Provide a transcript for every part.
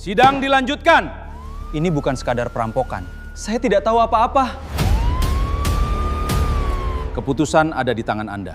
Sidang dilanjutkan. Ini bukan sekadar perampokan. Saya tidak tahu apa-apa. Keputusan ada di tangan Anda.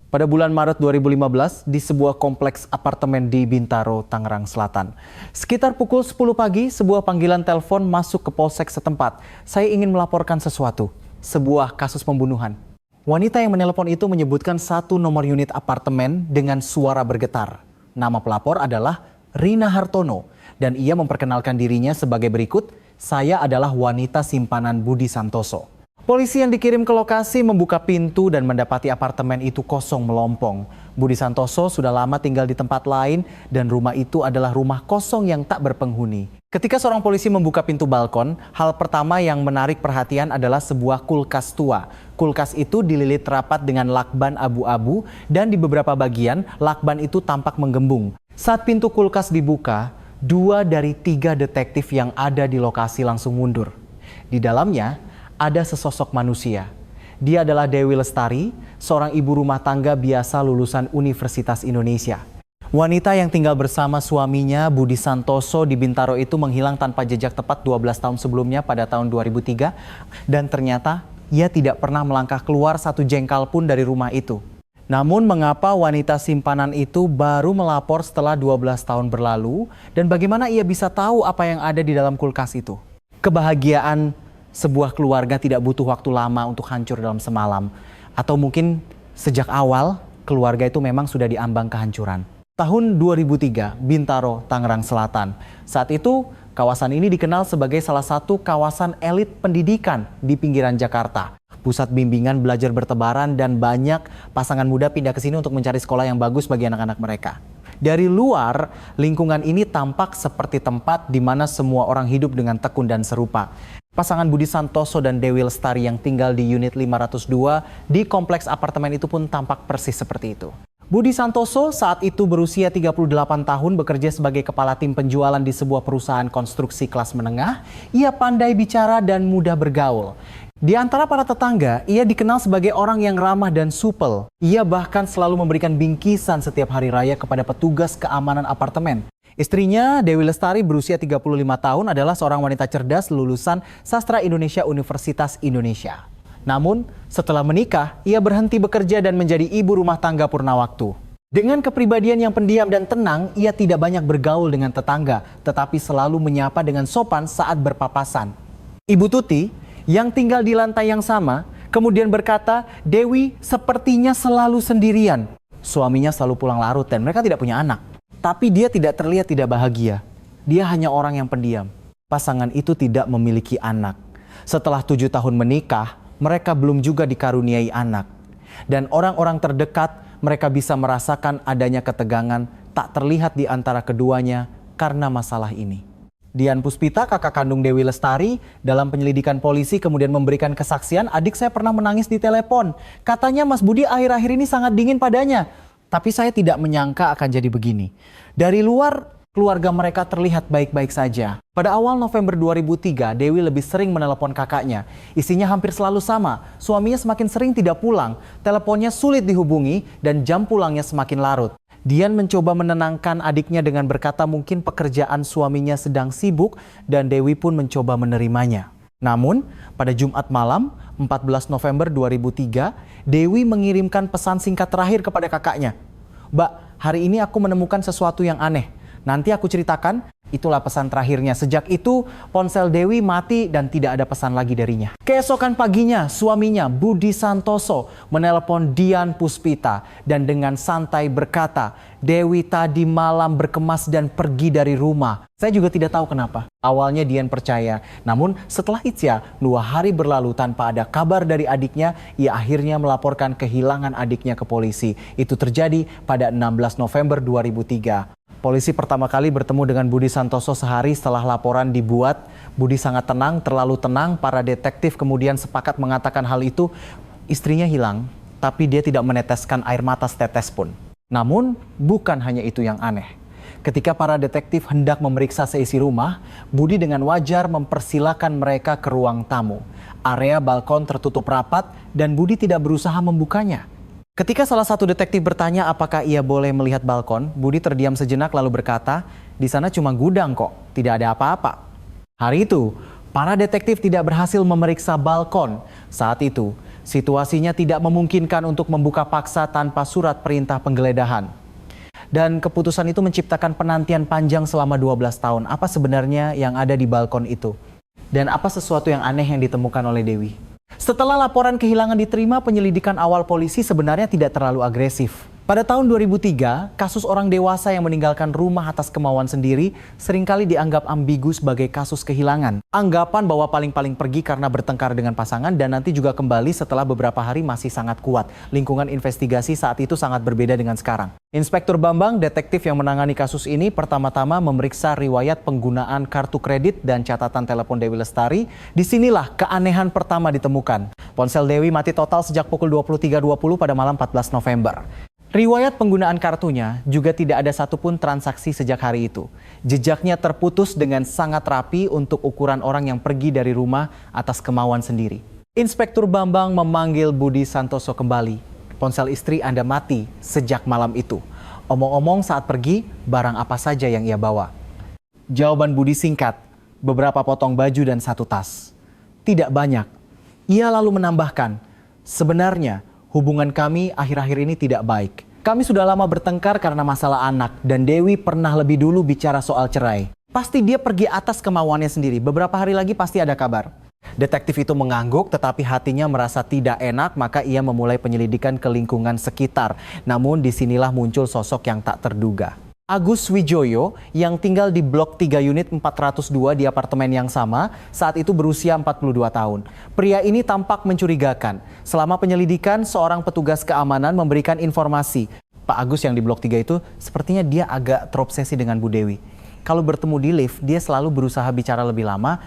Pada bulan Maret 2015 di sebuah kompleks apartemen di Bintaro, Tangerang Selatan. Sekitar pukul 10 pagi, sebuah panggilan telepon masuk ke polsek setempat. Saya ingin melaporkan sesuatu, sebuah kasus pembunuhan. Wanita yang menelepon itu menyebutkan satu nomor unit apartemen dengan suara bergetar. Nama pelapor adalah Rina Hartono dan ia memperkenalkan dirinya sebagai berikut, "Saya adalah wanita simpanan Budi Santoso." Polisi yang dikirim ke lokasi membuka pintu dan mendapati apartemen itu kosong melompong. Budi Santoso sudah lama tinggal di tempat lain dan rumah itu adalah rumah kosong yang tak berpenghuni. Ketika seorang polisi membuka pintu balkon, hal pertama yang menarik perhatian adalah sebuah kulkas tua. Kulkas itu dililit rapat dengan lakban abu-abu dan di beberapa bagian lakban itu tampak menggembung. Saat pintu kulkas dibuka, 2 dari 3 detektif yang ada di lokasi langsung mundur. Di dalamnya ada sesosok manusia. Dia adalah Dewi Lestari, seorang ibu rumah tangga biasa lulusan Universitas Indonesia. Wanita yang tinggal bersama suaminya Budi Santoso di Bintaro itu menghilang tanpa jejak tepat 12 tahun sebelumnya pada tahun 2003 dan ternyata ia tidak pernah melangkah keluar satu jengkal pun dari rumah itu. Namun mengapa wanita simpanan itu baru melapor setelah 12 tahun berlalu dan bagaimana ia bisa tahu apa yang ada di dalam kulkas itu? Kebahagiaan sebuah keluarga tidak butuh waktu lama untuk hancur dalam semalam. Atau mungkin sejak awal keluarga itu memang sudah diambang kehancuran. Tahun 2003, Bintaro, Tangerang Selatan. Saat itu kawasan ini dikenal sebagai salah satu kawasan elit pendidikan di pinggiran Jakarta. Pusat bimbingan belajar bertebaran dan banyak pasangan muda pindah ke sini untuk mencari sekolah yang bagus bagi anak-anak mereka. Dari luar, lingkungan ini tampak seperti tempat di mana semua orang hidup dengan tekun dan serupa. Pasangan Budi Santoso dan Dewi Lestari yang tinggal di unit 502 di kompleks apartemen itu pun tampak persis seperti itu. Budi Santoso saat itu berusia 38 tahun bekerja sebagai kepala tim penjualan di sebuah perusahaan konstruksi kelas menengah. Ia pandai bicara dan mudah bergaul. Di antara para tetangga, ia dikenal sebagai orang yang ramah dan supel. Ia bahkan selalu memberikan bingkisan setiap hari raya kepada petugas keamanan apartemen. Istrinya, Dewi Lestari berusia 35 tahun adalah seorang wanita cerdas lulusan Sastra Indonesia Universitas Indonesia. Namun, setelah menikah, ia berhenti bekerja dan menjadi ibu rumah tangga purnawaktu. Dengan kepribadian yang pendiam dan tenang, ia tidak banyak bergaul dengan tetangga, tetapi selalu menyapa dengan sopan saat berpapasan. Ibu Tuti, yang tinggal di lantai yang sama, kemudian berkata, "Dewi sepertinya selalu sendirian." Suaminya selalu pulang larut dan mereka tidak punya anak. Tapi dia tidak terlihat tidak bahagia. Dia hanya orang yang pendiam. Pasangan itu tidak memiliki anak. Setelah 7 tahun menikah, mereka belum juga dikaruniai anak. Dan orang-orang terdekat, mereka bisa merasakan adanya ketegangan tak terlihat di antara keduanya karena masalah ini. Dian Puspita, kakak kandung Dewi Lestari, dalam penyelidikan polisi kemudian memberikan kesaksian, "Adik saya pernah menangis di telepon. Katanya Mas Budi akhir-akhir ini sangat dingin padanya. Tapi saya tidak menyangka akan jadi begini." Dari luar, keluarga mereka terlihat baik-baik saja. Pada awal November 2003, Dewi lebih sering menelepon kakaknya. Isinya hampir selalu sama. Suaminya semakin sering tidak pulang, teleponnya sulit dihubungi, dan jam pulangnya semakin larut. Dian mencoba menenangkan adiknya dengan berkata mungkin pekerjaan suaminya sedang sibuk dan Dewi pun mencoba menerimanya. Namun, pada Jumat malam, 14 November 2003, Dewi mengirimkan pesan singkat terakhir kepada kakaknya. "Mbak, hari ini aku menemukan sesuatu yang aneh. Nanti aku ceritakan." Itulah pesan terakhirnya. Sejak itu, ponsel Dewi mati dan tidak ada pesan lagi darinya. Keesokan paginya, suaminya Budi Santoso menelpon Dian Puspita dan dengan santai berkata, "Dewi tadi malam berkemas dan pergi dari rumah." Saya juga tidak tahu kenapa. Awalnya Dian percaya, namun setelah Itsia, 2 hari berlalu tanpa ada kabar dari adiknya, ia akhirnya melaporkan kehilangan adiknya ke polisi. Itu terjadi pada 16 November 2003. Polisi pertama kali bertemu dengan Budi Santoso sehari setelah laporan dibuat. Budi sangat tenang, terlalu tenang. Para detektif kemudian sepakat mengatakan hal itu. Istrinya hilang, tapi dia tidak meneteskan air mata setetes pun. Namun, bukan hanya itu yang aneh. Ketika para detektif hendak memeriksa seisi rumah, Budi dengan wajar mempersilahkan mereka ke ruang tamu. Area balkon tertutup rapat dan Budi tidak berusaha membukanya. Ketika salah satu detektif bertanya apakah ia boleh melihat balkon, Budi terdiam sejenak lalu berkata, Di sana cuma gudang kok, tidak ada apa-apa. Hari itu, para detektif tidak berhasil memeriksa balkon. Saat itu, situasinya tidak memungkinkan untuk membuka paksa tanpa surat perintah penggeledahan. Dan keputusan itu menciptakan penantian panjang selama 12 tahun. Apa sebenarnya yang ada di balkon itu? Dan apa sesuatu yang aneh yang ditemukan oleh Dewi? Setelah laporan kehilangan diterima, penyelidikan awal polisi sebenarnya tidak terlalu agresif. Pada tahun 2003, kasus orang dewasa yang meninggalkan rumah atas kemauan sendiri seringkali dianggap ambigu sebagai kasus kehilangan. Anggapan bahwa paling-paling pergi karena bertengkar dengan pasangan dan nanti juga kembali setelah beberapa hari masih sangat kuat. Lingkungan investigasi saat itu sangat berbeda dengan sekarang. Inspektur Bambang, detektif yang menangani kasus ini, pertama-tama memeriksa riwayat penggunaan kartu kredit dan catatan telepon Dewi Lestari. Disinilah keanehan pertama ditemukan. Ponsel Dewi mati total sejak pukul 23.20 pada malam 14 November. Riwayat penggunaan kartunya juga tidak ada satupun transaksi sejak hari itu. Jejaknya terputus dengan sangat rapi untuk ukuran orang yang pergi dari rumah atas kemauan sendiri. Inspektur Bambang memanggil Budi Santoso kembali. Ponsel istri Anda mati sejak malam itu. Omong-omong saat pergi, barang apa saja yang ia bawa? Jawaban Budi singkat, beberapa potong baju dan satu tas. Tidak banyak. Ia lalu menambahkan, sebenarnya hubungan kami akhir-akhir ini tidak baik. Kami sudah lama bertengkar karena masalah anak dan Dewi pernah lebih dulu bicara soal cerai. Pasti dia pergi atas kemauannya sendiri. Beberapa hari lagi pasti ada kabar. Detektif itu mengangguk tetapi hatinya merasa tidak enak, maka ia memulai penyelidikan ke lingkungan sekitar. Namun disinilah muncul sosok yang tak terduga. Agus Wijoyo yang tinggal di blok 3 unit 402 di apartemen yang sama saat itu berusia 42 tahun. Pria ini tampak mencurigakan. Selama penyelidikan, seorang petugas keamanan memberikan informasi. Pak Agus yang di blok 3 itu sepertinya dia agak terobsesi dengan Bu Dewi. Kalau bertemu di lift, dia selalu berusaha bicara lebih lama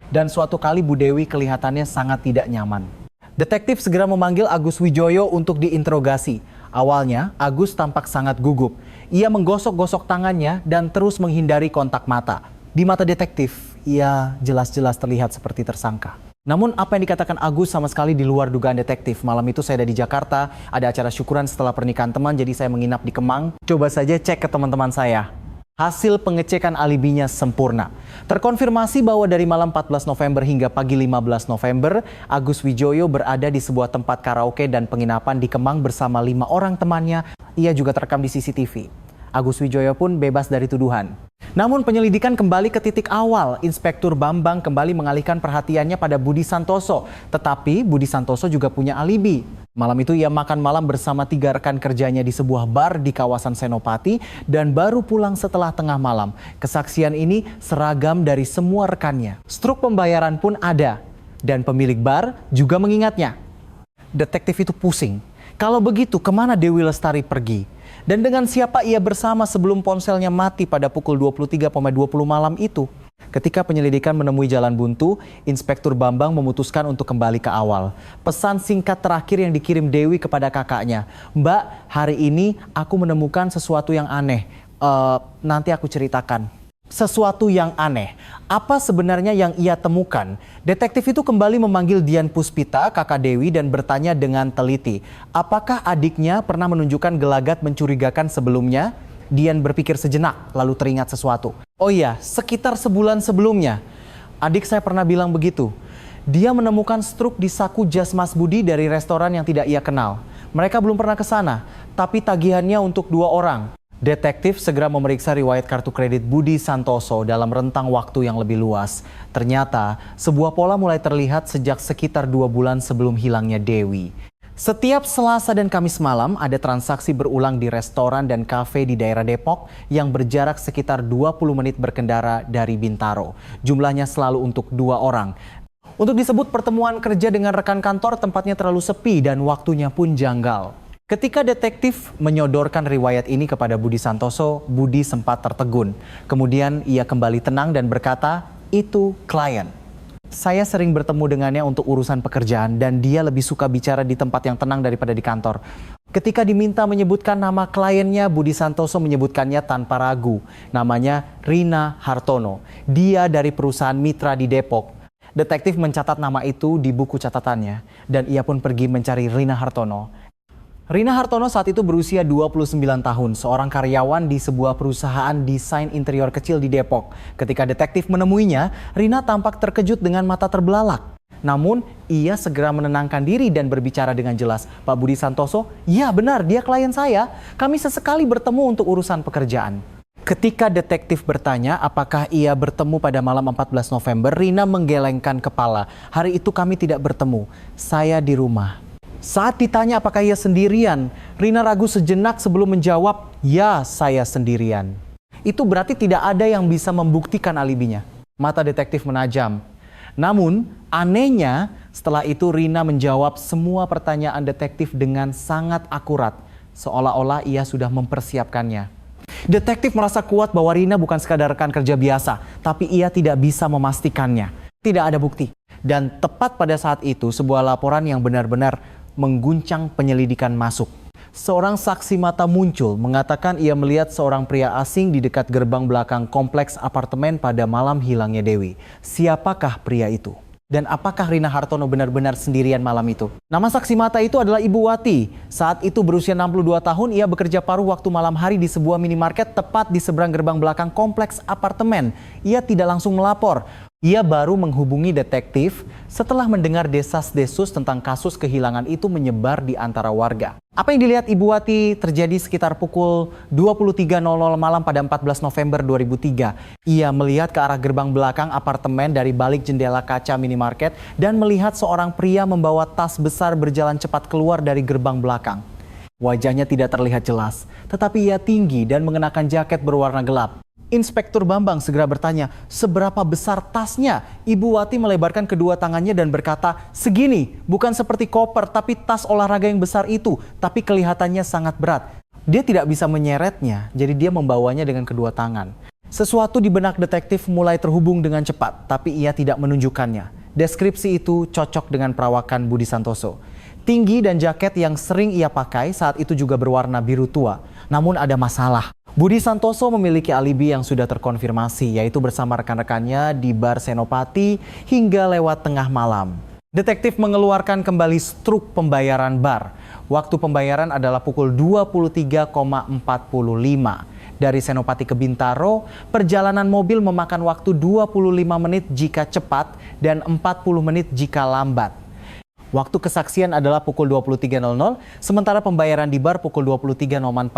dan suatu kali Bu Dewi kelihatannya sangat tidak nyaman. Detektif segera memanggil Agus Wijoyo untuk diinterogasi. Awalnya, Agus tampak sangat gugup. Ia menggosok-gosok tangannya dan terus menghindari kontak mata. Di mata detektif, ia jelas-jelas terlihat seperti tersangka. Namun apa yang dikatakan Agus sama sekali di luar dugaan detektif. Malam itu saya ada di Jakarta, ada acara syukuran setelah pernikahan teman, jadi saya menginap di Kemang. Coba saja cek ke teman-teman saya. Hasil pengecekan alibinya sempurna. Terkonfirmasi bahwa dari malam 14 November hingga pagi 15 November, Agus Wijoyo berada di sebuah tempat karaoke dan penginapan di Kemang bersama 5 orang temannya. Ia juga terekam di CCTV. Agus Wijoyo pun bebas dari tuduhan. Namun penyelidikan kembali ke titik awal. Inspektur Bambang kembali mengalihkan perhatiannya pada Budi Santoso. Tetapi Budi Santoso juga punya alibi. Malam itu ia makan malam bersama 3 rekan kerjanya di sebuah bar di kawasan Senopati dan baru pulang setelah tengah malam. Kesaksian ini seragam dari semua rekannya. Struk pembayaran pun ada dan pemilik bar juga mengingatnya. Detektif itu pusing. Kalau begitu kemana Dewi Lestari pergi? Dan dengan siapa ia bersama sebelum ponselnya mati pada pukul 23.20 malam itu? Ketika penyelidikan menemui jalan buntu, Inspektur Bambang memutuskan untuk kembali ke awal. Pesan singkat terakhir yang dikirim Dewi kepada kakaknya. Mbak, hari ini aku menemukan sesuatu yang aneh. Nanti aku ceritakan. Sesuatu yang aneh. Apa sebenarnya yang ia temukan? Detektif itu kembali memanggil Dian Puspita, kakak Dewi, dan bertanya dengan teliti. Apakah adiknya pernah menunjukkan gelagat mencurigakan sebelumnya? Dian berpikir sejenak, lalu teringat sesuatu. Oh iya, sekitar sebulan sebelumnya, adik saya pernah bilang begitu. Dia menemukan struk di saku jas Mas Budi dari restoran yang tidak ia kenal. Mereka belum pernah ke sana, tapi tagihannya untuk 2 orang. Detektif segera memeriksa riwayat kartu kredit Budi Santoso dalam rentang waktu yang lebih luas. Ternyata, sebuah pola mulai terlihat sejak sekitar 2 bulan sebelum hilangnya Dewi. Setiap Selasa dan Kamis malam ada transaksi berulang di restoran dan kafe di daerah Depok yang berjarak sekitar 20 menit berkendara dari Bintaro. Jumlahnya selalu untuk 2 orang. Untuk disebut pertemuan kerja dengan rekan kantor, tempatnya terlalu sepi dan waktunya pun janggal. Ketika detektif menyodorkan riwayat ini kepada Budi Santoso, Budi sempat tertegun. Kemudian ia kembali tenang dan berkata, itu klien. Saya sering bertemu dengannya untuk urusan pekerjaan dan dia lebih suka bicara di tempat yang tenang daripada di kantor. Ketika diminta menyebutkan nama kliennya, Budi Santoso menyebutkannya tanpa ragu. Namanya Rina Hartono. Dia dari perusahaan mitra di Depok. Detektif mencatat nama itu di buku catatannya dan ia pun pergi mencari Rina Hartono. Rina Hartono saat itu berusia 29 tahun, seorang karyawan di sebuah perusahaan desain interior kecil di Depok. Ketika detektif menemuinya, Rina tampak terkejut dengan mata terbelalak. Namun, ia segera menenangkan diri dan berbicara dengan jelas. Pak Budi Santoso, ya benar, dia klien saya. Kami sesekali bertemu untuk urusan pekerjaan. Ketika detektif bertanya apakah ia bertemu pada malam 14 November, Rina menggelengkan kepala. Hari itu kami tidak bertemu, saya di rumah. Saat ditanya apakah ia sendirian, Rina ragu sejenak sebelum menjawab, ya saya sendirian. Itu berarti tidak ada yang bisa membuktikan alibinya. Mata detektif menajam. Namun, anehnya setelah itu Rina menjawab semua pertanyaan detektif dengan sangat akurat, seolah-olah ia sudah mempersiapkannya. Detektif merasa kuat bahwa Rina bukan sekadar rekan kerja biasa, tapi ia tidak bisa memastikannya. Tidak ada bukti. Dan tepat pada saat itu, sebuah laporan yang benar-benar mengguncang penyelidikan masuk. Seorang saksi mata muncul mengatakan ia melihat seorang pria asing di dekat gerbang belakang kompleks apartemen pada malam hilangnya Dewi. Siapakah pria itu? Dan apakah Rina Hartono benar-benar sendirian malam itu? Nama saksi mata itu adalah Ibu Wati. Saat itu berusia 62 tahun, ia bekerja paruh waktu malam hari di sebuah minimarket tepat di seberang gerbang belakang kompleks apartemen. Ia tidak langsung melapor. Ia baru menghubungi detektif setelah mendengar desas-desus tentang kasus kehilangan itu menyebar di antara warga. Apa yang dilihat Ibu Wati terjadi sekitar pukul 23.00 malam pada 14 November 2003. Ia melihat ke arah gerbang belakang apartemen dari balik jendela kaca minimarket dan melihat seorang pria membawa tas besar berjalan cepat keluar dari gerbang belakang. Wajahnya tidak terlihat jelas, tetapi ia tinggi dan mengenakan jaket berwarna gelap. Inspektur Bambang segera bertanya, seberapa besar tasnya? Ibu Wati melebarkan kedua tangannya dan berkata, segini, bukan seperti koper, tapi tas olahraga yang besar itu, tapi kelihatannya sangat berat. Dia tidak bisa menyeretnya, jadi dia membawanya dengan kedua tangan. Sesuatu di benak detektif mulai terhubung dengan cepat, tapi ia tidak menunjukkannya. Deskripsi itu cocok dengan perawakan Budi Santoso. Tinggi dan jaket yang sering ia pakai saat itu juga berwarna biru tua. Namun ada masalah. Budi Santoso memiliki alibi yang sudah terkonfirmasi, yaitu bersama rekan-rekannya di bar Senopati hingga lewat tengah malam. Detektif mengeluarkan kembali struk pembayaran bar. Waktu pembayaran adalah pukul 23.45. Dari Senopati ke Bintaro, perjalanan mobil memakan waktu 25 menit jika cepat dan 40 menit jika lambat. Waktu kesaksian adalah pukul 23.00, sementara pembayaran di bar pukul 23.45.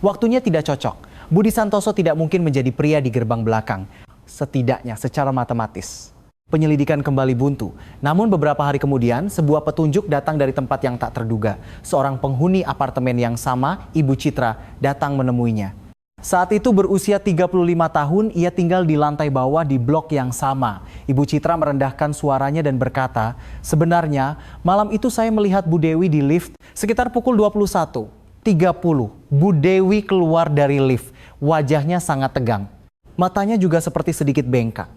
Waktunya tidak cocok. Budi Santoso tidak mungkin menjadi pria di gerbang belakang. Setidaknya secara matematis. Penyelidikan kembali buntu. Namun beberapa hari kemudian, sebuah petunjuk datang dari tempat yang tak terduga. Seorang penghuni apartemen yang sama, Ibu Citra, datang menemuinya. Saat itu berusia 35 tahun, ia tinggal di lantai bawah di blok yang sama. Ibu Citra merendahkan suaranya dan berkata, sebenarnya malam itu saya melihat Bu Dewi di lift sekitar pukul 21.30. Bu Dewi keluar dari lift, wajahnya sangat tegang. Matanya juga seperti sedikit bengkak.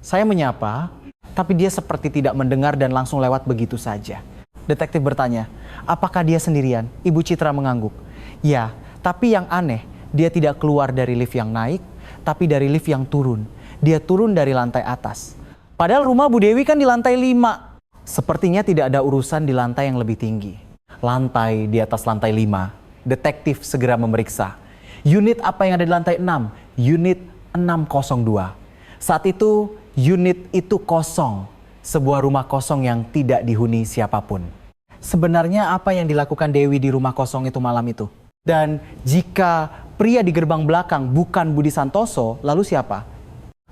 Saya menyapa, tapi dia seperti tidak mendengar dan langsung lewat begitu saja. Detektif bertanya, apakah dia sendirian? Ibu Citra mengangguk. Ya, tapi yang aneh, dia tidak keluar dari lift yang naik, tapi dari lift yang turun. Dia turun dari lantai atas. Padahal rumah Bu Dewi kan di lantai 5. Sepertinya tidak ada urusan di lantai yang lebih tinggi. Lantai di atas lantai 5. Detektif segera memeriksa. Unit apa yang ada di lantai 6? Unit 602. Saat itu, unit itu kosong. Sebuah rumah kosong yang tidak dihuni siapapun. Sebenarnya apa yang dilakukan Dewi di rumah kosong itu malam itu? Dan jika pria di gerbang belakang bukan Budi Santoso, lalu siapa?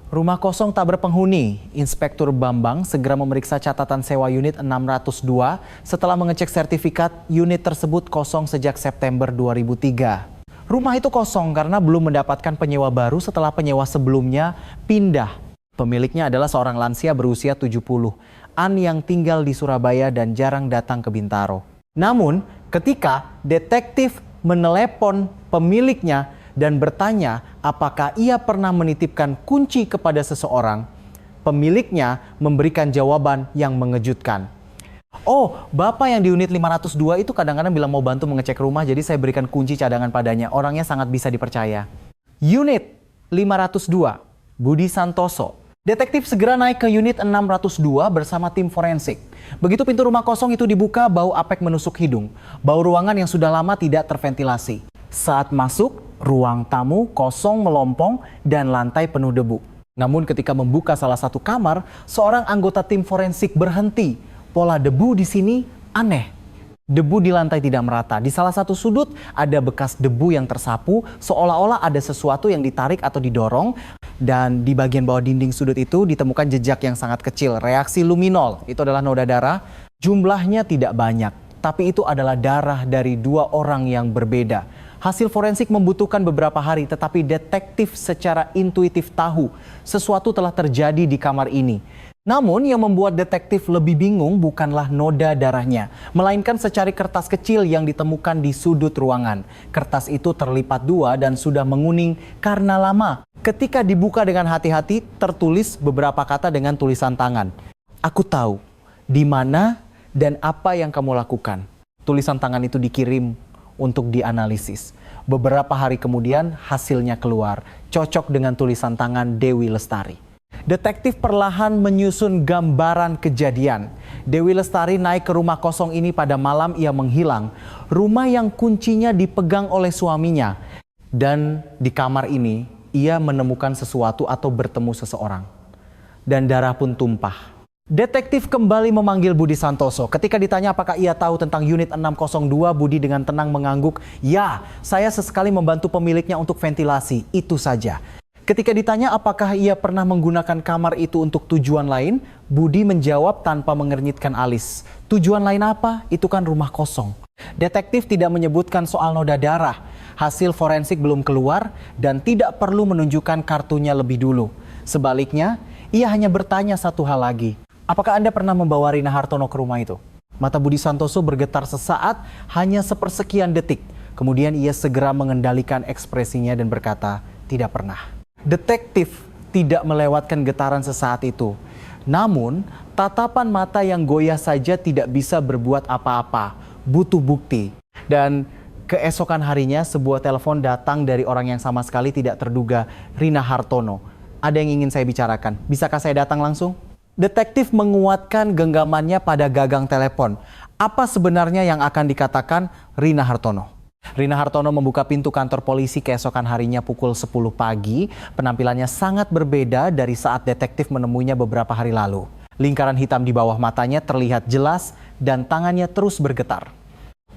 Rumah kosong tak berpenghuni. Inspektur Bambang segera memeriksa catatan sewa unit 602 setelah mengecek sertifikat unit tersebut kosong sejak September 2003. Rumah itu kosong karena belum mendapatkan penyewa baru setelah penyewa sebelumnya pindah. Pemiliknya adalah seorang lansia berusia 70, An yang tinggal di Surabaya dan jarang datang ke Bintaro. Namun, ketika detektif menelepon pemiliknya dan bertanya apakah ia pernah menitipkan kunci kepada seseorang, pemiliknya memberikan jawaban yang mengejutkan. Oh, Bapak yang di unit 502 itu kadang-kadang bilang mau bantu mengecek rumah, jadi saya berikan kunci cadangan padanya. Orangnya sangat bisa dipercaya. Unit 502, Budi Santoso. Detektif segera naik ke unit 602 bersama tim forensik. Begitu pintu rumah kosong itu dibuka, bau apek menusuk hidung. Bau ruangan yang sudah lama tidak terventilasi. Saat masuk, ruang tamu kosong melompong dan lantai penuh debu. Namun ketika membuka salah satu kamar, seorang anggota tim forensik berhenti. Pola debu di sini aneh. Debu di lantai tidak merata. Di salah satu sudut ada bekas debu yang tersapu, seolah-olah ada sesuatu yang ditarik atau didorong. Dan di bagian bawah dinding sudut itu ditemukan jejak yang sangat kecil, reaksi luminol. Itu adalah noda darah. Jumlahnya tidak banyak, tapi itu adalah darah dari dua orang yang berbeda. Hasil forensik membutuhkan beberapa hari, tetapi detektif secara intuitif tahu sesuatu telah terjadi di kamar ini. Namun yang membuat detektif lebih bingung bukanlah noda darahnya, melainkan secari kertas kecil yang ditemukan di sudut ruangan. Kertas itu terlipat dua dan sudah menguning karena lama. Ketika dibuka dengan hati-hati, tertulis beberapa kata dengan tulisan tangan. Aku tahu di mana dan apa yang kamu lakukan. Tulisan tangan itu dikirim untuk dianalisis. Beberapa hari kemudian hasilnya keluar, cocok dengan tulisan tangan Dewi Lestari. Detektif perlahan menyusun gambaran kejadian. Dewi Lestari naik ke rumah kosong ini pada malam ia menghilang. Rumah yang kuncinya dipegang oleh suaminya. Dan di kamar ini ia menemukan sesuatu atau bertemu seseorang. Dan darah pun tumpah. Detektif kembali memanggil Budi Santoso. Ketika ditanya apakah ia tahu tentang unit 602, Budi dengan tenang mengangguk, "Ya, saya sesekali membantu pemiliknya untuk ventilasi, itu saja." Ketika ditanya apakah ia pernah menggunakan kamar itu untuk tujuan lain, Budi menjawab tanpa mengernyitkan alis. Tujuan lain apa? Itu kan rumah kosong. Detektif tidak menyebutkan soal noda darah. Hasil forensik belum keluar dan tidak perlu menunjukkan kartunya lebih dulu. Sebaliknya, ia hanya bertanya satu hal lagi. Apakah Anda pernah membawa Rina Hartono ke rumah itu? Mata Budi Santoso bergetar sesaat, hanya sepersekian detik. Kemudian ia segera mengendalikan ekspresinya dan berkata, tidak pernah. Detektif tidak melewatkan getaran sesaat itu. Namun, tatapan mata yang goyah saja tidak bisa berbuat apa-apa. Butuh bukti. Dan keesokan harinya sebuah telepon datang dari orang yang sama sekali tidak terduga, Rina Hartono. Ada yang ingin saya bicarakan. Bisakah saya datang langsung? Detektif menguatkan genggamannya pada gagang telepon. Apa sebenarnya yang akan dikatakan Rina Hartono? Rina Hartono membuka pintu kantor polisi keesokan harinya pukul 10 pagi. Penampilannya sangat berbeda dari saat detektif menemuinya beberapa hari lalu. Lingkaran hitam di bawah matanya terlihat jelas dan tangannya terus bergetar.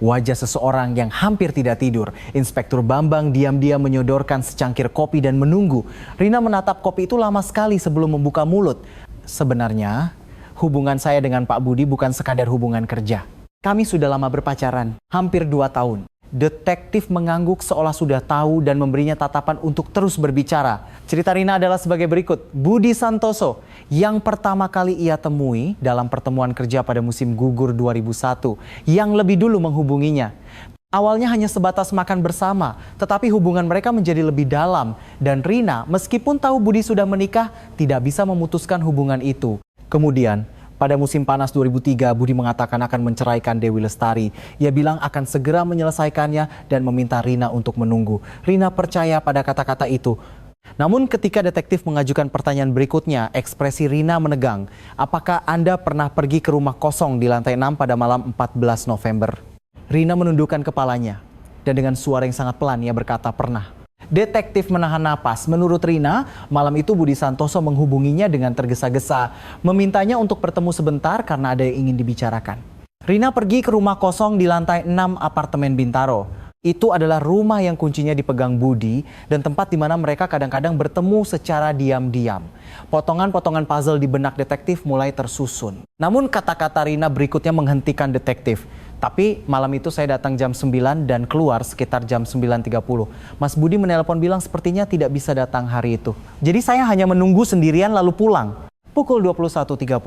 Wajah seseorang yang hampir tidak tidur. Inspektur Bambang diam-diam menyodorkan secangkir kopi dan menunggu. Rina menatap kopi itu lama sekali sebelum membuka mulut. Sebenarnya, hubungan saya dengan Pak Budi bukan sekadar hubungan kerja. Kami sudah lama berpacaran, hampir 2 tahun. Detektif mengangguk seolah sudah tahu dan memberinya tatapan untuk terus berbicara. Cerita Rina adalah sebagai berikut. Budi Santoso yang pertama kali ia temui dalam pertemuan kerja pada musim gugur 2001 yang lebih dulu menghubunginya. Awalnya hanya sebatas makan bersama, tetapi hubungan mereka menjadi lebih dalam dan Rina meskipun tahu Budi sudah menikah tidak bisa memutuskan hubungan itu. Kemudian pada musim panas 2003, Budi mengatakan akan menceraikan Dewi Lestari. Ia bilang akan segera menyelesaikannya dan meminta Rina untuk menunggu. Rina percaya pada kata-kata itu. Namun ketika detektif mengajukan pertanyaan berikutnya, ekspresi Rina menegang. Apakah Anda pernah pergi ke rumah kosong di lantai 6 pada malam 14 November? Rina menundukkan kepalanya dan dengan suara yang sangat pelan ia berkata pernah. Detektif menahan napas. Menurut Rina, malam itu Budi Santoso menghubunginya dengan tergesa-gesa, memintanya untuk bertemu sebentar karena ada yang ingin dibicarakan. Rina pergi ke rumah kosong di lantai 6 apartemen Bintaro. Itu adalah rumah yang kuncinya dipegang Budi dan tempat di mana mereka kadang-kadang bertemu secara diam-diam. Potongan-potongan puzzle di benak detektif mulai tersusun. Namun kata-kata Rina berikutnya menghentikan detektif. Tapi malam itu saya datang jam 9 dan keluar sekitar jam 9.30. Mas Budi menelpon bilang sepertinya tidak bisa datang hari itu. Jadi saya hanya menunggu sendirian lalu pulang. Pukul 21.30.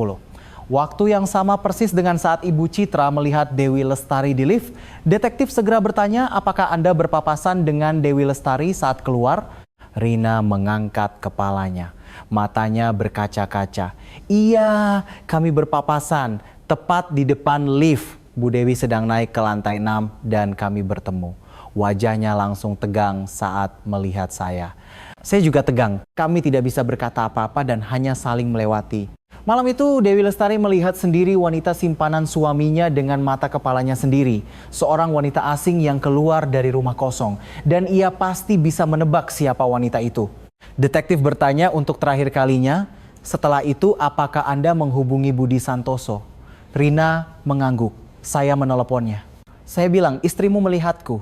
Waktu yang sama persis dengan saat Ibu Citra melihat Dewi Lestari di lift. Detektif segera bertanya apakah Anda berpapasan dengan Dewi Lestari saat keluar? Rina mengangkat kepalanya. Matanya berkaca-kaca. Iya, kami berpapasan. Tepat di depan lift. Bu Dewi sedang naik ke lantai 6 dan kami bertemu. Wajahnya langsung tegang saat melihat saya. Saya juga tegang. Kami tidak bisa berkata apa-apa dan hanya saling melewati. Malam itu Dewi Lestari melihat sendiri wanita simpanan suaminya dengan mata kepalanya sendiri. Seorang wanita asing yang keluar dari rumah kosong. Dan ia pasti bisa menebak siapa wanita itu. Detektif bertanya untuk terakhir kalinya, setelah itu apakah Anda menghubungi Budi Santoso? Rina mengangguk. Saya meneleponnya. Saya bilang, istrimu melihatku.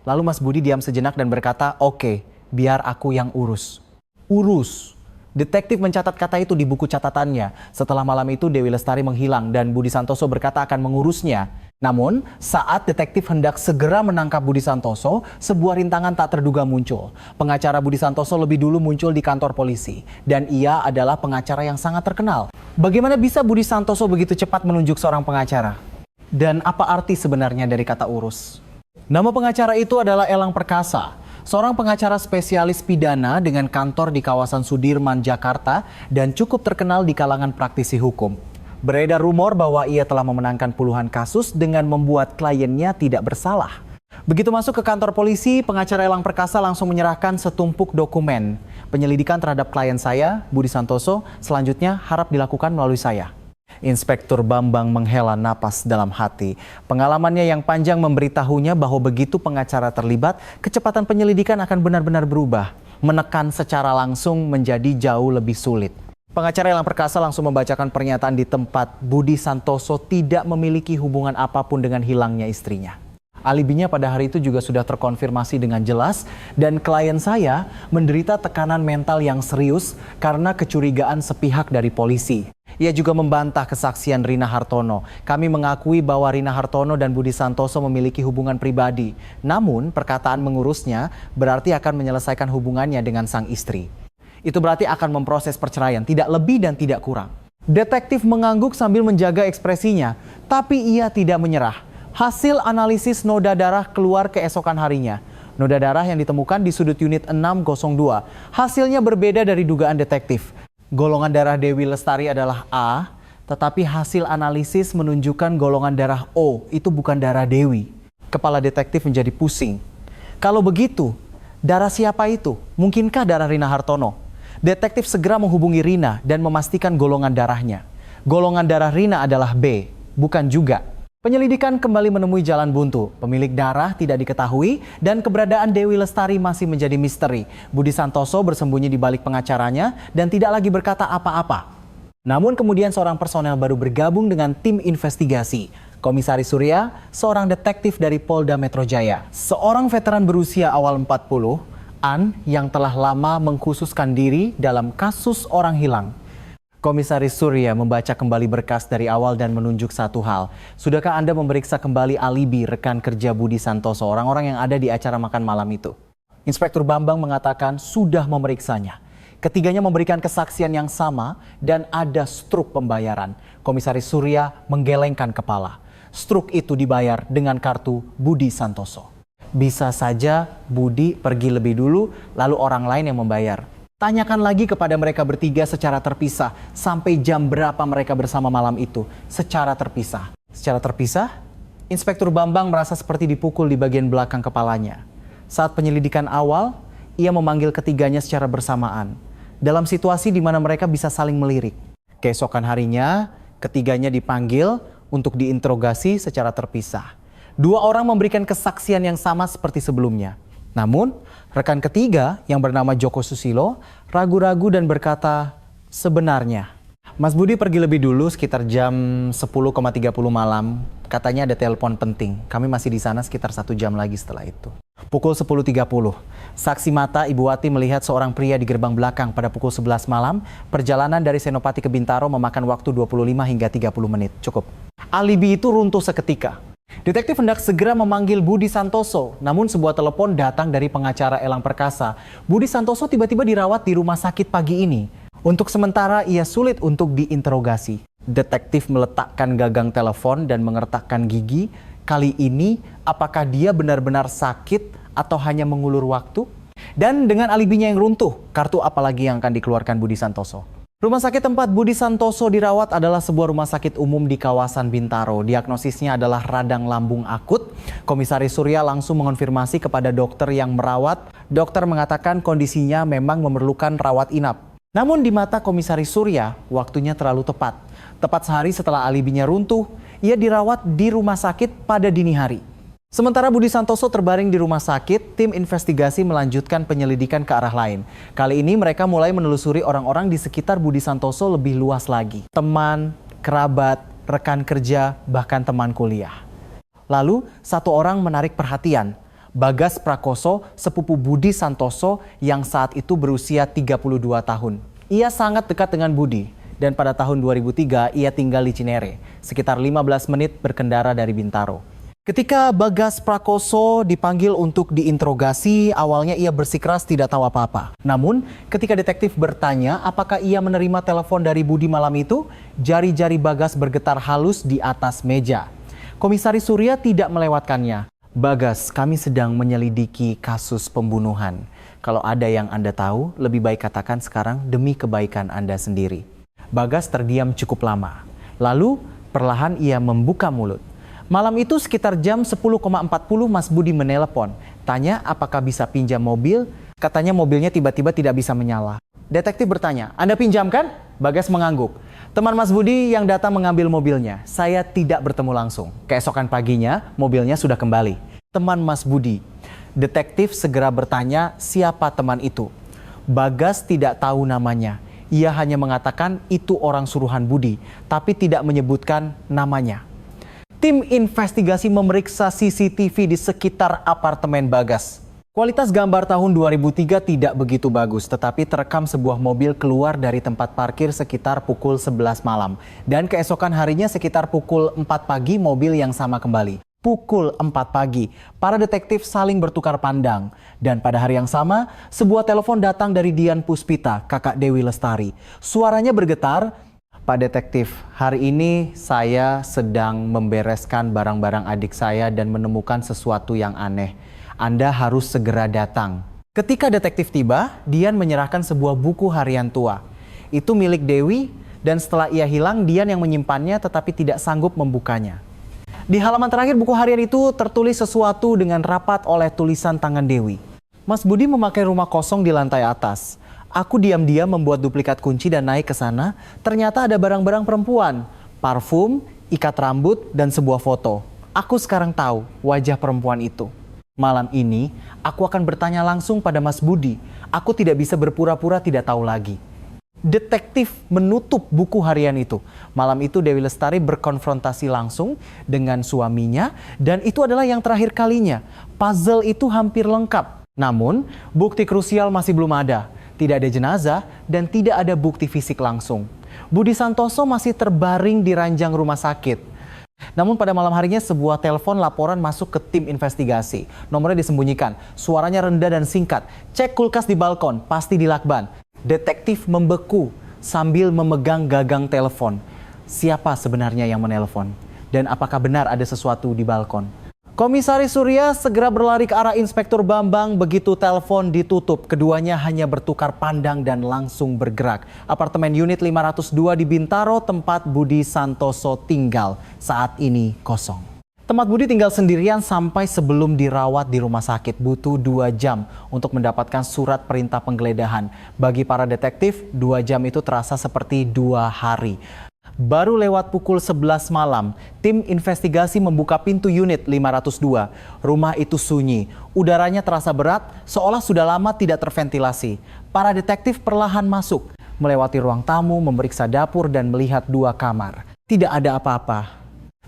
Lalu Mas Budi diam sejenak dan berkata, oke, biar aku yang urus. Urus. Detektif mencatat kata itu di buku catatannya. Setelah malam itu Dewi Lestari menghilang dan Budi Santoso berkata akan mengurusnya. Namun, saat detektif hendak segera menangkap Budi Santoso, sebuah rintangan tak terduga muncul. Pengacara Budi Santoso lebih dulu muncul di kantor polisi. Dan ia adalah pengacara yang sangat terkenal. Bagaimana bisa Budi Santoso begitu cepat menunjuk seorang pengacara? Dan apa arti sebenarnya dari kata urus? Nama pengacara itu adalah Elang Perkasa. Seorang pengacara spesialis pidana dengan kantor di kawasan Sudirman, Jakarta dan cukup terkenal di kalangan praktisi hukum. Beredar rumor bahwa ia telah memenangkan puluhan kasus dengan membuat kliennya tidak bersalah. Begitu masuk ke kantor polisi, pengacara Elang Perkasa langsung menyerahkan setumpuk dokumen. Penyelidikan terhadap klien saya, Budi Santoso, selanjutnya harap dilakukan melalui saya. Inspektur Bambang menghela napas dalam hati. Pengalamannya yang panjang memberitahunya bahwa begitu pengacara terlibat, kecepatan penyelidikan akan benar-benar berubah. Menekan secara langsung menjadi jauh lebih sulit. Pengacara Elang Perkasa langsung membacakan pernyataan di tempat Budi Santoso tidak memiliki hubungan apapun dengan hilangnya istrinya. Alibinya pada hari itu juga sudah terkonfirmasi dengan jelas dan klien saya menderita tekanan mental yang serius karena kecurigaan sepihak dari polisi. Ia juga membantah kesaksian Rina Hartono. Kami mengakui bahwa Rina Hartono dan Budi Santoso memiliki hubungan pribadi. Namun perkataan mengurusnya berarti akan menyelesaikan hubungannya dengan sang istri. Itu berarti akan memproses perceraian, tidak lebih dan tidak kurang. Detektif mengangguk sambil menjaga ekspresinya, tapi ia tidak menyerah. Hasil analisis noda darah keluar keesokan harinya. Noda darah yang ditemukan di sudut unit 602. Hasilnya berbeda dari dugaan detektif. Golongan darah Dewi Lestari adalah A, tetapi hasil analisis menunjukkan golongan darah O, itu bukan darah Dewi. Kepala detektif menjadi pusing. Kalau begitu, darah siapa itu? Mungkinkah darah Rina Hartono? Detektif segera menghubungi Rina dan memastikan golongan darahnya. Golongan darah Rina adalah B, bukan juga. Penyelidikan kembali menemui jalan buntu. Pemilik darah tidak diketahui dan keberadaan Dewi Lestari masih menjadi misteri. Budi Santoso bersembunyi di balik pengacaranya dan tidak lagi berkata apa-apa. Namun kemudian seorang personel baru bergabung dengan tim investigasi. Komisaris Surya, seorang detektif dari Polda Metro Jaya. Seorang veteran berusia awal 40, An yang telah lama mengkhususkan diri dalam kasus orang hilang. Komisaris Surya membaca kembali berkas dari awal dan menunjuk satu hal. Sudahkah Anda memeriksa kembali alibi rekan kerja Budi Santoso, orang-orang yang ada di acara makan malam itu? Inspektur Bambang mengatakan sudah memeriksanya. Ketiganya memberikan kesaksian yang sama dan ada struk pembayaran. Komisaris Surya menggelengkan kepala. Struk itu dibayar dengan kartu Budi Santoso. Bisa saja Budi pergi lebih dulu, lalu orang lain yang membayar. Tanyakan lagi kepada mereka bertiga secara terpisah, sampai jam berapa mereka bersama malam itu, secara terpisah. Secara terpisah, Inspektur Bambang merasa seperti dipukul di bagian belakang kepalanya. Saat penyelidikan awal, ia memanggil ketiganya secara bersamaan, dalam situasi di mana mereka bisa saling melirik. Keesokan harinya, ketiganya dipanggil untuk diinterogasi secara terpisah. Dua orang memberikan kesaksian yang sama seperti sebelumnya. Namun, rekan ketiga yang bernama Joko Susilo ragu-ragu dan berkata, sebenarnya. Mas Budi pergi lebih dulu sekitar jam 10.30 malam. Katanya ada telepon penting. Kami masih di sana sekitar 1 jam lagi setelah itu. Pukul 10.30, saksi mata Ibu Wati melihat seorang pria di gerbang belakang pada pukul 11 malam. Perjalanan dari Senopati ke Bintaro memakan waktu 25 hingga 30 menit. Cukup. Alibi itu runtuh seketika. Detektif hendak segera memanggil Budi Santoso, namun sebuah telepon datang dari pengacara Elang Perkasa. Budi Santoso tiba-tiba dirawat di rumah sakit pagi ini. Untuk sementara ia sulit untuk diinterogasi. Detektif meletakkan gagang telepon dan mengertakkan gigi. Kali ini apakah dia benar-benar sakit atau hanya mengulur waktu? Dan dengan alibinya yang runtuh, kartu apa lagi yang akan dikeluarkan Budi Santoso? Rumah sakit tempat Budi Santoso dirawat adalah sebuah rumah sakit umum di kawasan Bintaro. Diagnosisnya adalah radang lambung akut. Komisaris Surya langsung mengonfirmasi kepada dokter yang merawat. Dokter mengatakan kondisinya memang memerlukan rawat inap. Namun di mata Komisaris Surya, waktunya terlalu tepat. Tepat sehari setelah alibinya runtuh, ia dirawat di rumah sakit pada dini hari. Sementara Budi Santoso terbaring di rumah sakit, tim investigasi melanjutkan penyelidikan ke arah lain. Kali ini mereka mulai menelusuri orang-orang di sekitar Budi Santoso lebih luas lagi. Teman, kerabat, rekan kerja, bahkan teman kuliah. Lalu, satu orang menarik perhatian. Bagas Prakoso, sepupu Budi Santoso yang saat itu berusia 32 tahun. Ia sangat dekat dengan Budi. Dan pada tahun 2003, ia tinggal di Cinere, sekitar 15 menit berkendara dari Bintaro. Ketika Bagas Prakoso dipanggil untuk diinterogasi, awalnya ia bersikeras tidak tahu apa-apa. Namun, ketika detektif bertanya apakah ia menerima telepon dari Budi malam itu, jari-jari Bagas bergetar halus di atas meja. Komisaris Surya tidak melewatkannya. Bagas, kami sedang menyelidiki kasus pembunuhan. Kalau ada yang Anda tahu, lebih baik katakan sekarang demi kebaikan Anda sendiri. Bagas terdiam cukup lama. Lalu, perlahan ia membuka mulut. Malam itu sekitar jam 10.40 Mas Budi menelepon. Tanya apakah bisa pinjam mobil. Katanya mobilnya tiba-tiba tidak bisa menyala. Detektif bertanya, Anda pinjam kan? Bagas mengangguk. Teman Mas Budi yang datang mengambil mobilnya. Saya tidak bertemu langsung. Keesokan paginya mobilnya sudah kembali. Teman Mas Budi. Detektif segera bertanya siapa teman itu. Bagas tidak tahu namanya. Ia hanya mengatakan itu orang suruhan Budi, tapi tidak menyebutkan namanya. Tim investigasi memeriksa CCTV di sekitar apartemen Bagas. Kualitas gambar tahun 2003 tidak begitu bagus, tetapi terekam sebuah mobil keluar dari tempat parkir sekitar pukul 11 malam. Dan keesokan harinya sekitar pukul 4 pagi mobil yang sama kembali. Pukul 4 pagi, para detektif saling bertukar pandang. Dan pada hari yang sama, sebuah telepon datang dari Dian Puspita, kakak Dewi Lestari. Suaranya bergetar, Pak Detektif, hari ini saya sedang membereskan barang-barang adik saya dan menemukan sesuatu yang aneh. Anda harus segera datang. Ketika detektif tiba, Dian menyerahkan sebuah buku harian tua. Itu milik Dewi dan setelah ia hilang, Dian yang menyimpannya tetapi tidak sanggup membukanya. Di halaman terakhir buku harian itu tertulis sesuatu dengan rapat oleh tulisan tangan Dewi. Mas Budi memakai rumah kosong di lantai atas. Aku diam-diam membuat duplikat kunci dan naik ke sana. Ternyata ada barang-barang perempuan, parfum, ikat rambut, dan sebuah foto. Aku sekarang tahu wajah perempuan itu. Malam ini, aku akan bertanya langsung pada Mas Budi. Aku tidak bisa berpura-pura tidak tahu lagi. Detektif menutup buku harian itu. Malam itu Dewi Lestari berkonfrontasi langsung dengan suaminya. Dan itu adalah yang terakhir kalinya. Puzzle itu hampir lengkap. Namun, bukti krusial masih belum ada. Tidak ada jenazah dan tidak ada bukti fisik langsung. Budi Santoso masih terbaring di ranjang rumah sakit. Namun pada malam harinya sebuah telepon laporan masuk ke tim investigasi. Nomornya disembunyikan, suaranya rendah dan singkat. Cek kulkas di balkon, pasti di lakban. Detektif membeku sambil memegang gagang telepon. Siapa sebenarnya yang menelpon? Dan apakah benar ada sesuatu di balkon? Komisaris Surya segera berlari ke arah Inspektur Bambang. Begitu telepon ditutup, keduanya hanya bertukar pandang dan langsung bergerak. Apartemen unit 502 di Bintaro, tempat Budi Santoso tinggal, saat ini kosong. Tempat Budi tinggal sendirian sampai sebelum dirawat di rumah sakit. Butuh 2 jam untuk mendapatkan surat perintah penggeledahan. Bagi para detektif, 2 jam itu terasa seperti 2 hari. Baru lewat pukul 11 malam, tim investigasi membuka pintu unit 502. Rumah itu sunyi, udaranya terasa berat, seolah sudah lama tidak terventilasi. Para detektif perlahan masuk, melewati ruang tamu, memeriksa dapur dan melihat 2 kamar. Tidak ada apa-apa.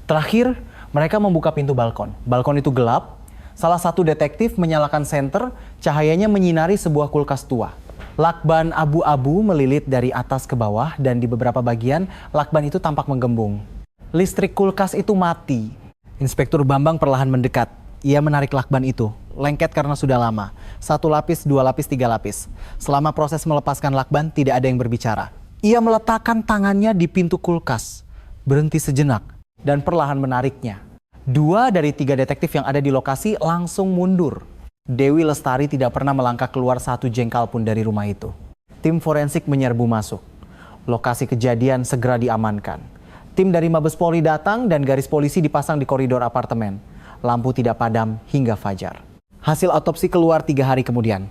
Terakhir, mereka membuka pintu balkon. Balkon itu gelap. Salah satu detektif menyalakan senter, cahayanya menyinari sebuah kulkas tua. Lakban abu-abu melilit dari atas ke bawah dan di beberapa bagian lakban itu tampak menggembung. Listrik kulkas itu mati. Inspektur Bambang perlahan mendekat. Ia menarik lakban itu. Lengket karena sudah lama. 1 lapis, 2 lapis, 3 lapis. Selama proses melepaskan lakban tidak ada yang berbicara. Ia meletakkan tangannya di pintu kulkas. Berhenti sejenak dan perlahan menariknya. 2 dari 3 detektif yang ada di lokasi langsung mundur. Dewi Lestari tidak pernah melangkah keluar 1 jengkal pun dari rumah itu. Tim forensik menyerbu masuk. Lokasi kejadian segera diamankan. Tim dari Mabes Polri datang dan garis polisi dipasang di koridor apartemen. Lampu tidak padam hingga fajar. Hasil otopsi keluar 3 hari kemudian.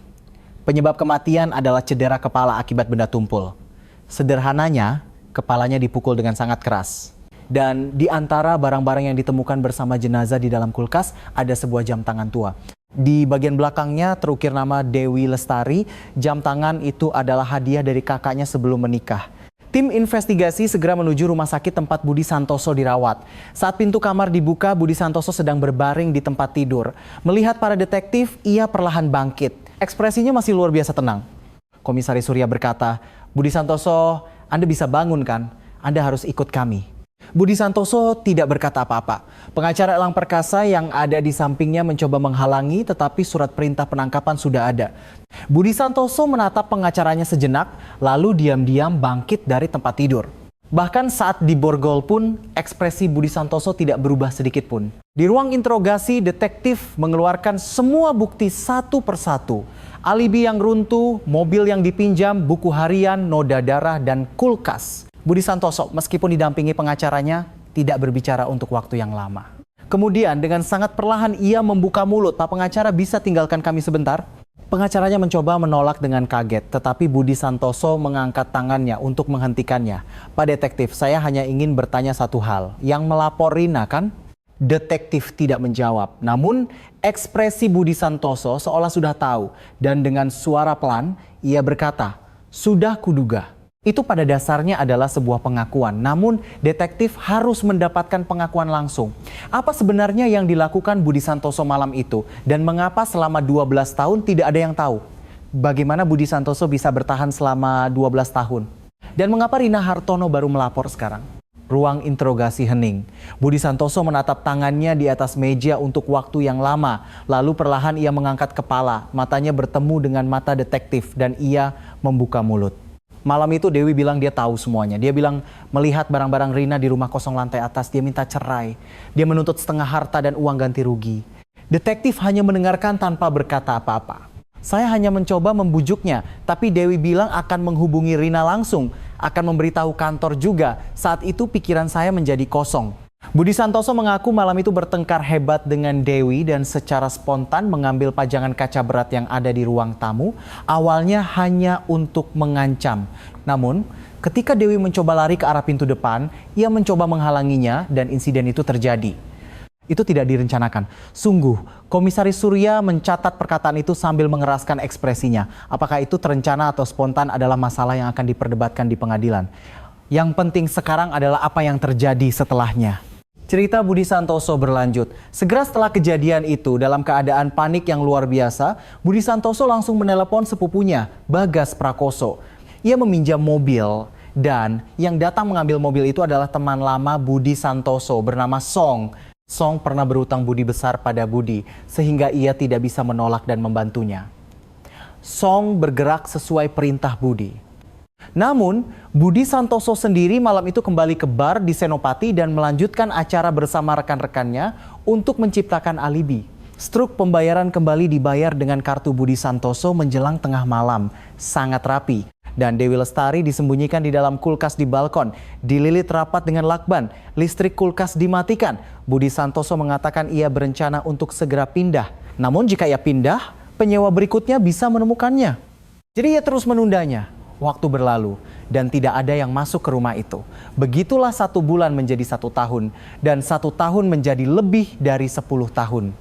Penyebab kematian adalah cedera kepala akibat benda tumpul. Sederhananya, kepalanya dipukul dengan sangat keras. Dan di antara barang-barang yang ditemukan bersama jenazah di dalam kulkas ada sebuah jam tangan tua. Di bagian belakangnya terukir nama Dewi Lestari. Jam tangan itu adalah hadiah dari kakaknya sebelum menikah. Tim investigasi segera menuju rumah sakit tempat Budi Santoso dirawat. Saat pintu kamar dibuka, Budi Santoso sedang berbaring di tempat tidur. Melihat para detektif, ia perlahan bangkit. Ekspresinya masih luar biasa tenang. Komisaris Surya berkata, "Budi Santoso, Anda bisa bangun kan? Anda harus ikut kami." Budi Santoso tidak berkata apa-apa. Pengacara Elang Perkasa yang ada di sampingnya mencoba menghalangi, tetapi surat perintah penangkapan sudah ada. Budi Santoso menatap pengacaranya sejenak, lalu diam-diam bangkit dari tempat tidur. Bahkan saat diborgol pun, ekspresi Budi Santoso tidak berubah sedikit pun. Di ruang interogasi, detektif mengeluarkan semua bukti satu persatu. Alibi yang runtuh, mobil yang dipinjam, buku harian, noda darah, dan kulkas. Budi Santoso, meskipun didampingi pengacaranya, tidak berbicara untuk waktu yang lama. Kemudian dengan sangat perlahan ia membuka mulut. "Pak pengacara, bisa tinggalkan kami sebentar?" Pengacaranya mencoba menolak dengan kaget, tetapi Budi Santoso mengangkat tangannya untuk menghentikannya. "Pak detektif, saya hanya ingin bertanya satu hal. Yang melapor Rina kan?" Detektif tidak menjawab. Namun ekspresi Budi Santoso seolah sudah tahu. Dan dengan suara pelan, ia berkata, "Sudah kuduga." Itu pada dasarnya adalah sebuah pengakuan. Namun detektif harus mendapatkan pengakuan langsung. Apa sebenarnya yang dilakukan Budi Santoso malam itu? Dan mengapa selama 12 tahun tidak ada yang tahu? Bagaimana Budi Santoso bisa bertahan selama 12 tahun? Dan mengapa Rina Hartono baru melapor sekarang? Ruang interogasi hening. Budi Santoso menatap tangannya di atas meja untuk waktu yang lama. Lalu perlahan ia mengangkat kepala. Matanya bertemu dengan mata detektif dan ia membuka mulut. Malam itu Dewi bilang dia tahu semuanya. Dia bilang melihat barang-barang Rina di rumah kosong lantai atas, dia minta cerai. Dia menuntut setengah harta dan uang ganti rugi. Detektif hanya mendengarkan tanpa berkata apa-apa. Saya hanya mencoba membujuknya, tapi Dewi bilang akan menghubungi Rina langsung, akan memberitahu kantor juga. Saat itu pikiran saya menjadi kosong. Budi Santoso mengaku malam itu bertengkar hebat dengan Dewi dan secara spontan mengambil pajangan kaca berat yang ada di ruang tamu, awalnya hanya untuk mengancam. Namun, ketika Dewi mencoba lari ke arah pintu depan, ia mencoba menghalanginya dan insiden itu terjadi. Itu tidak direncanakan. Sungguh, Komisaris Surya mencatat perkataan itu sambil mengeraskan ekspresinya. Apakah itu terencana atau spontan adalah masalah yang akan diperdebatkan di pengadilan. Yang penting sekarang adalah apa yang terjadi setelahnya. Cerita Budi Santoso berlanjut. Segera setelah kejadian itu, dalam keadaan panik yang luar biasa, Budi Santoso langsung menelepon sepupunya, Bagas Prakoso. Ia meminjam mobil dan yang datang mengambil mobil itu adalah teman lama Budi Santoso bernama Song. Song pernah berutang budi besar pada Budi, sehingga ia tidak bisa menolak dan membantunya. Song bergerak sesuai perintah Budi. Namun, Budi Santoso sendiri malam itu kembali ke bar di Senopati dan melanjutkan acara bersama rekan-rekannya untuk menciptakan alibi. Struk pembayaran kembali dibayar dengan kartu Budi Santoso menjelang tengah malam. Sangat rapi. Dan Dewi Lestari disembunyikan di dalam kulkas di balkon. Dililit rapat dengan lakban. Listrik kulkas dimatikan. Budi Santoso mengatakan ia berencana untuk segera pindah. Namun jika ia pindah, penyewa berikutnya bisa menemukannya. Jadi ia terus menundanya. Waktu berlalu dan tidak ada yang masuk ke rumah itu. Begitulah 1 bulan menjadi 1 tahun dan 1 tahun menjadi lebih dari 10 tahun.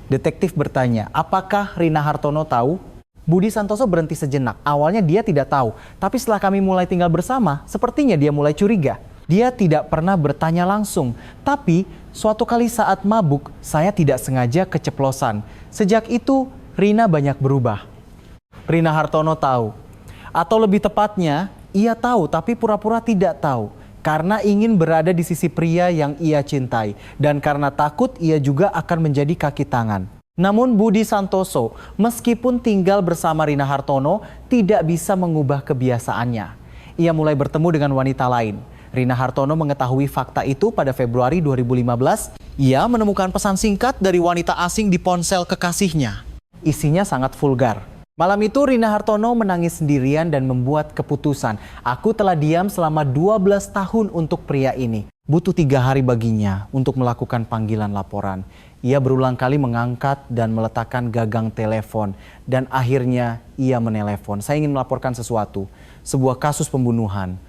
Detektif bertanya, apakah Rina Hartono tahu? Budi Santoso berhenti sejenak. Awalnya dia tidak tahu, tapi setelah kami mulai tinggal bersama, sepertinya dia mulai curiga. Dia tidak pernah bertanya langsung, tapi suatu kali saat mabuk, saya tidak sengaja keceplosan. Sejak itu, Rina banyak berubah. Rina Hartono tahu. Atau lebih tepatnya, ia tahu tapi pura-pura tidak tahu. Karena ingin berada di sisi pria yang ia cintai. Dan karena takut ia juga akan menjadi kaki tangan. Namun Budi Santoso, meskipun tinggal bersama Rina Hartono, tidak bisa mengubah kebiasaannya. Ia mulai bertemu dengan wanita lain. Rina Hartono mengetahui fakta itu pada Februari 2015. Ia menemukan pesan singkat dari wanita asing di ponsel kekasihnya. Isinya sangat vulgar. Malam itu Rina Hartono menangis sendirian dan membuat keputusan. Aku telah diam selama 12 tahun untuk pria ini. Butuh 3 hari baginya untuk melakukan panggilan laporan. Ia berulang kali mengangkat dan meletakkan gagang telepon. Dan akhirnya ia menelepon. Saya ingin melaporkan sesuatu. Sebuah kasus pembunuhan.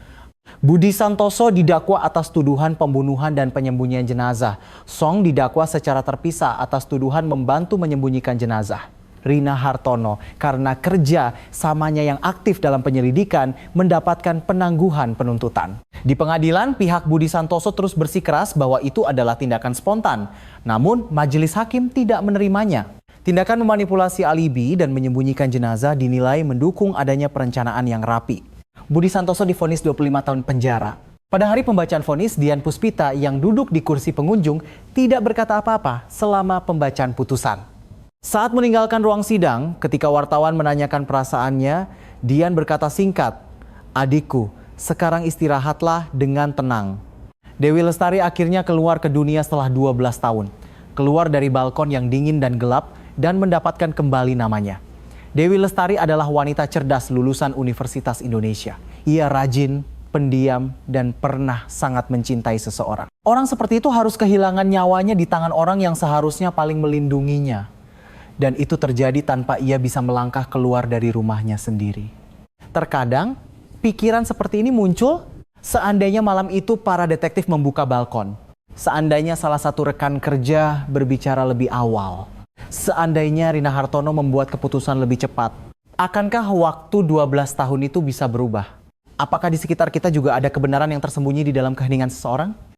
Budi Santoso didakwa atas tuduhan pembunuhan dan penyembunyian jenazah. Song didakwa secara terpisah atas tuduhan membantu menyembunyikan jenazah. Rina Hartono karena kerja samanya yang aktif dalam penyelidikan mendapatkan penangguhan penuntutan. Di pengadilan, pihak Budi Santoso terus bersikeras bahwa itu adalah tindakan spontan. Namun, majelis hakim tidak menerimanya. Tindakan memanipulasi alibi dan menyembunyikan jenazah dinilai mendukung adanya perencanaan yang rapi. Budi Santoso divonis 25 tahun penjara. Pada hari pembacaan vonis, Dian Puspita yang duduk di kursi pengunjung tidak berkata apa-apa selama pembacaan putusan. Saat meninggalkan ruang sidang, ketika wartawan menanyakan perasaannya, Dian berkata singkat, "Adikku, sekarang istirahatlah dengan tenang." Dewi Lestari akhirnya keluar ke dunia setelah 12 tahun. Keluar dari balkon yang dingin dan gelap dan mendapatkan kembali namanya. Dewi Lestari adalah wanita cerdas lulusan Universitas Indonesia. Ia rajin, pendiam, dan pernah sangat mencintai seseorang. Orang seperti itu harus kehilangan nyawanya di tangan orang yang seharusnya paling melindunginya. Dan itu terjadi tanpa ia bisa melangkah keluar dari rumahnya sendiri. Terkadang, pikiran seperti ini muncul seandainya malam itu para detektif membuka balkon. Seandainya salah satu rekan kerja berbicara lebih awal. Seandainya Rina Hartono membuat keputusan lebih cepat. Akankah waktu 12 tahun itu bisa berubah? Apakah di sekitar kita juga ada kebenaran yang tersembunyi di dalam keheningan seseorang?